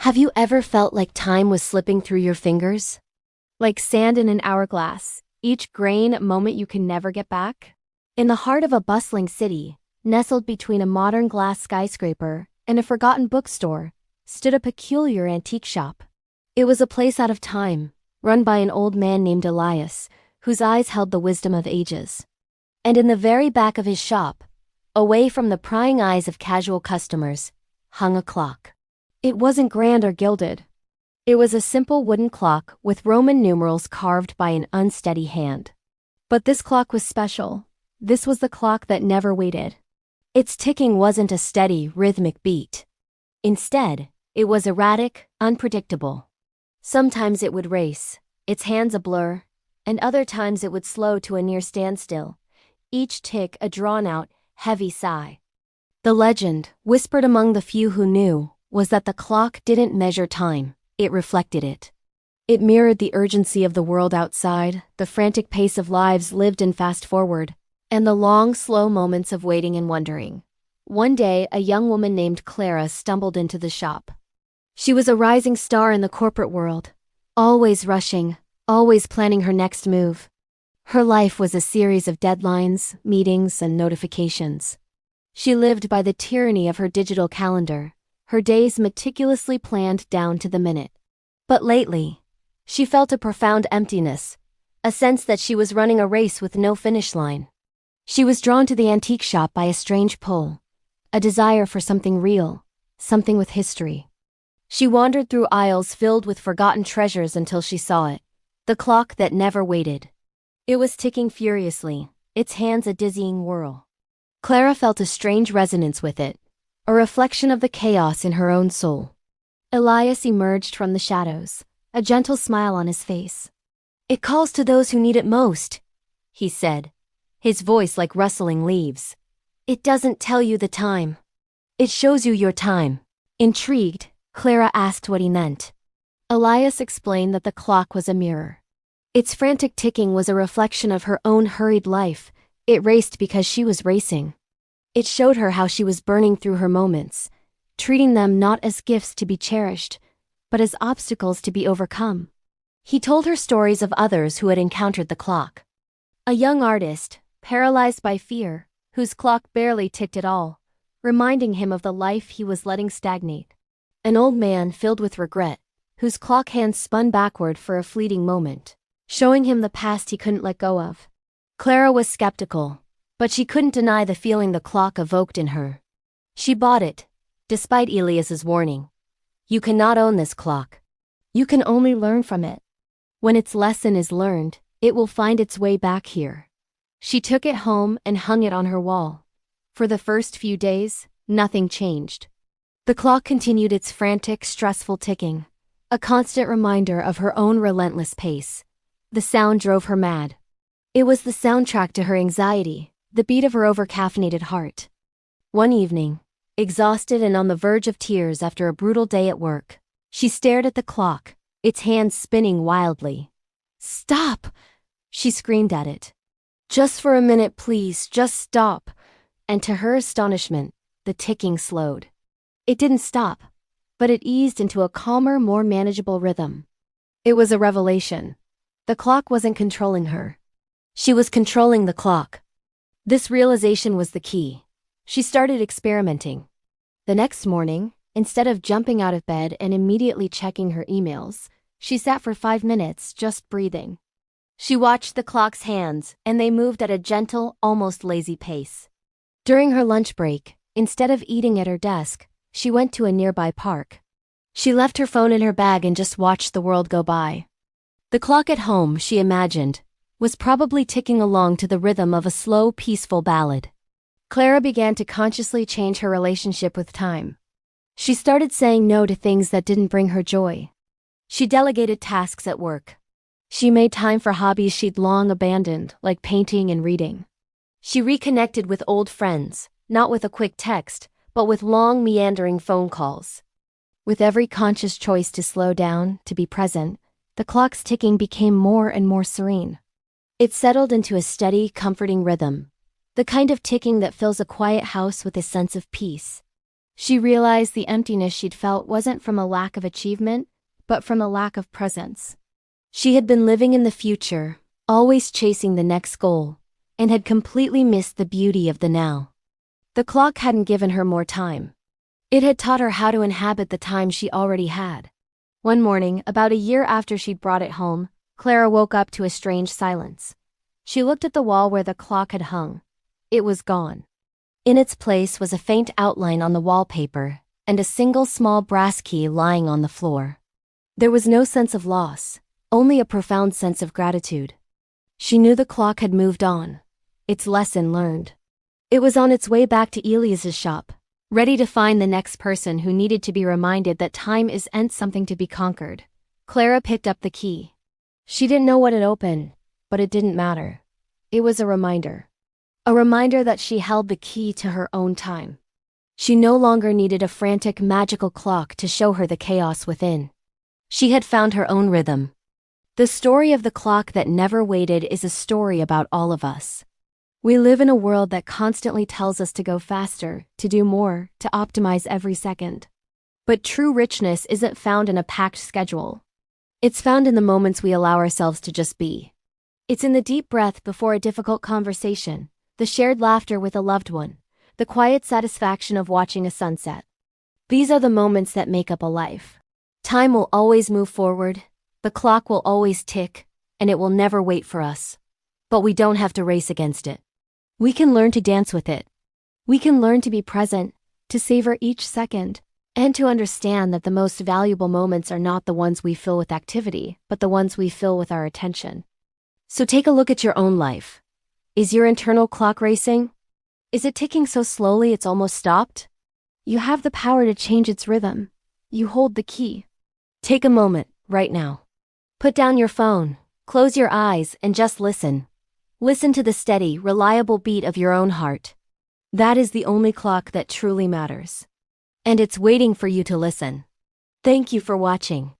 Have you ever felt like time was slipping through your fingers? Like sand in an hourglass, each grain a moment you can never get back? In the heart of a bustling city, nestled between a modern glass skyscraper and a forgotten bookstore, stood a peculiar antique shop. It was a place out of time, run by an old man named Elias, whose eyes held the wisdom of ages. And in the very back of his shop, away from the prying eyes of casual customers, hung a clock. It wasn't grand or gilded. It was a simple wooden clock with Roman numerals carved by an unsteady hand. But this clock was special. This was the clock that never waited. Its ticking wasn't a steady, rhythmic beat. Instead, it was erratic, unpredictable. Sometimes it would race, its hands a blur, and other times it would slow to a near standstill, each tick a drawn-out, heavy sigh. The legend, whispered among the few who knew, was that the clock didn't measure time, it reflected it. It mirrored the urgency of the world outside, the frantic pace of lives lived in fast forward, and the long, slow moments of waiting and wondering. One day, a young woman named Clara stumbled into the shop. She was a rising star in the corporate world, always rushing, always planning her next move. Her life was a series of deadlines, meetings, and notifications. She lived by the tyranny of her digital calendar, her days meticulously planned down to the minute. But lately, she felt a profound emptiness, a sense that she was running a race with no finish line. She was drawn to the antique shop by a strange pull, a desire for something real, something with history. She wandered through aisles filled with forgotten treasures until she saw it, the clock that never waited. It was ticking furiously, its hands a dizzying whirl. Clara felt a strange resonance with it, a reflection of the chaos in her own soul. Elias emerged from the shadows, a gentle smile on his face. "It calls to those who need it most," he said, his voice like rustling leaves. "It doesn't tell you the time. It shows you your time." Intrigued, Clara asked what he meant. Elias explained that the clock was a mirror. Its frantic ticking was a reflection of her own hurried life. It raced because she was racing. It showed her how she was burning through her moments, treating them not as gifts to be cherished, but as obstacles to be overcome. He told her stories of others who had encountered the clock. A young artist, paralyzed by fear, whose clock barely ticked at all, reminding him of the life he was letting stagnate. An old man filled with regret, whose clock hands spun backward for a fleeting moment, showing him the past he couldn't let go of. Clara was skeptical, but she couldn't deny the feeling the clock evoked in her. She bought it, despite Elias's warning. "You cannot own this clock. You can only learn from it. When its lesson is learned, it will find its way back here." She took it home and hung it on her wall. For the first few days, nothing changed. The clock continued its frantic, stressful ticking, a constant reminder of her own relentless pace. The sound drove her mad. It was the soundtrack to her anxiety, the beat of her over-caffeinated heart. One evening, exhausted and on the verge of tears after a brutal day at work, she stared at the clock, its hands spinning wildly. "Stop!" she screamed at it. "Just for a minute, please, just stop." And to her astonishment, the ticking slowed. It didn't stop, but it eased into a calmer, more manageable rhythm. It was a revelation. The clock wasn't controlling her. She was controlling the clock. This realization was the key. She started experimenting. The next morning, instead of jumping out of bed and immediately checking her emails, she sat for 5 minutes just breathing. She watched the clock's hands, and they moved at a gentle, almost lazy pace. During her lunch break, instead of eating at her desk, she went to a nearby park. She left her phone in her bag and just watched the world go by. The clock at home, she imagined, was probably ticking along to the rhythm of a slow, peaceful ballad. Clara began to consciously change her relationship with time. She started saying no to things that didn't bring her joy. She delegated tasks at work. She made time for hobbies she'd long abandoned, like painting and reading. She reconnected with old friends, not with a quick text, but with long, meandering phone calls. With every conscious choice to slow down, to be present, the clock's ticking became more and more serene. It settled into a steady, comforting rhythm, the kind of ticking that fills a quiet house with a sense of peace. She realized the emptiness she'd felt wasn't from a lack of achievement, but from a lack of presence. She had been living in the future, always chasing the next goal, and had completely missed the beauty of the now. The clock hadn't given her more time. It had taught her how to inhabit the time she already had. One morning, about a year after she'd brought it home, Clara woke up to a strange silence. She looked at the wall where the clock had hung. It was gone. In its place was a faint outline on the wallpaper and a single small brass key lying on the floor. There was no sense of loss, only a profound sense of gratitude. She knew the clock had moved on, its lesson learned. It was on its way back to Elias's shop, ready to find the next person who needed to be reminded that time isn't something to be conquered. Clara picked up the key. She didn't know what it opened, but it didn't matter. It was a reminder. A reminder that she held the key to her own time. She no longer needed a frantic, magical clock to show her the chaos within. She had found her own rhythm. The story of the clock that never waited is a story about all of us. We live in a world that constantly tells us to go faster, to do more, to optimize every second. But true richness isn't found in a packed schedule. It's found in the moments we allow ourselves to just be. It's in the deep breath before a difficult conversation, the shared laughter with a loved one, the quiet satisfaction of watching a sunset. These are the moments that make up a life. Time will always move forward, the clock will always tick, and it will never wait for us. But we don't have to race against it. We can learn to dance with it. We can learn to be present, to savor each second, and to understand that the most valuable moments are not the ones we fill with activity, but the ones we fill with our attention. So take a look at your own life. Is your internal clock racing? Is it ticking so slowly it's almost stopped? You have the power to change its rhythm. You hold the key. Take a moment, right now. Put down your phone, close your eyes, and just listen. Listen to the steady, reliable beat of your own heart. That is the only clock that truly matters. And it's waiting for you to listen. Thank you for watching.